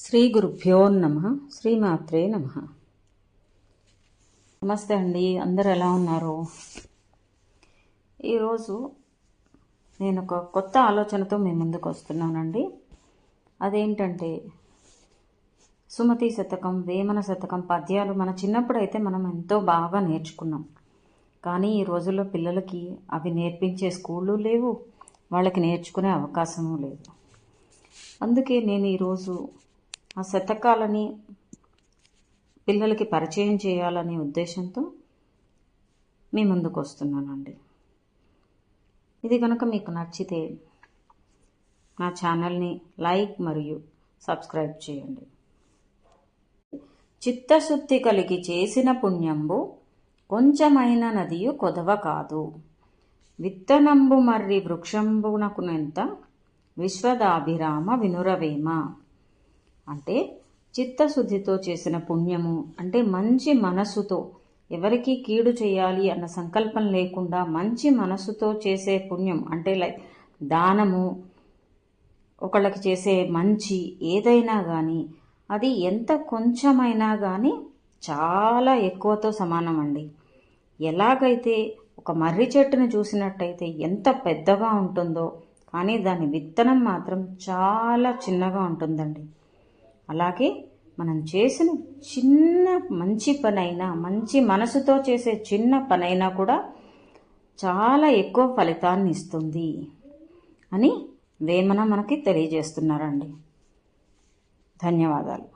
శ్రీ గురుభ్యో నమః. శ్రీమాత్రే నమః. నమస్తే అండి, అందరూ ఎలా ఉన్నారు? ఈరోజు నేను ఒక కొత్త ఆలోచనతో మీ ముందుకు వస్తున్నానండి. అదేంటంటే సుమతి శతకం, వేమన శతకం పద్యాలు మన చిన్నప్పుడు అయితే మనం ఎంతో బాగా నేర్చుకున్నాం. కానీ ఈ రోజుల్లో పిల్లలకి అవి నేర్పించే స్కూళ్ళు లేవు, వాళ్ళకి నేర్చుకునే అవకాశము లేదు. అందుకే నేను ఈరోజు ఆ శతకాలని పిల్లలకి పరిచయం చేయాలనే ఉద్దేశంతో మీ ముందుకు వస్తున్నానండి. ఇది కనుక మీకు నచ్చితే నా ఛానల్ని లైక్ మరియు సబ్స్క్రైబ్ చేయండి. చిత్తశుద్ధి కలిగి చేసిన పుణ్యంబు కొంచెమైన నదియు కొదవ కాదు, విత్తనంబు మర్రి వృక్షంబునకునెంత విశ్వదాభిరామ వినురవేమ. అంటే చిత్తశుద్ధితో చేసిన పుణ్యము అంటే మంచి మనసుతో, ఎవరికి కీడు చేయాలి అన్న సంకల్పం లేకుండా మంచి మనసుతో చేసే పుణ్యం అంటే లైక్ దానము, ఒకళ్ళకి చేసే మంచి ఏదైనా కానీ అది ఎంత కొంచెమైనా కానీ చాలా ఎక్కువతో సమానం అండి. ఎలాగైతే ఒక మర్రి చెట్టును చూసినట్టయితే ఎంత పెద్దగా ఉంటుందో, కానీ దాని విత్తనం మాత్రం చాలా చిన్నగా ఉంటుందండి. అలాగే మనం చేసిన చిన్న మంచి పనైనా, మంచి మనసుతో చేసే చిన్న పనైనా కూడా చాలా ఎక్కువ ఫలితాన్ని ఇస్తుంది అని వేమన మనకి తెలియజేస్తున్నారండి. ధన్యవాదాలు.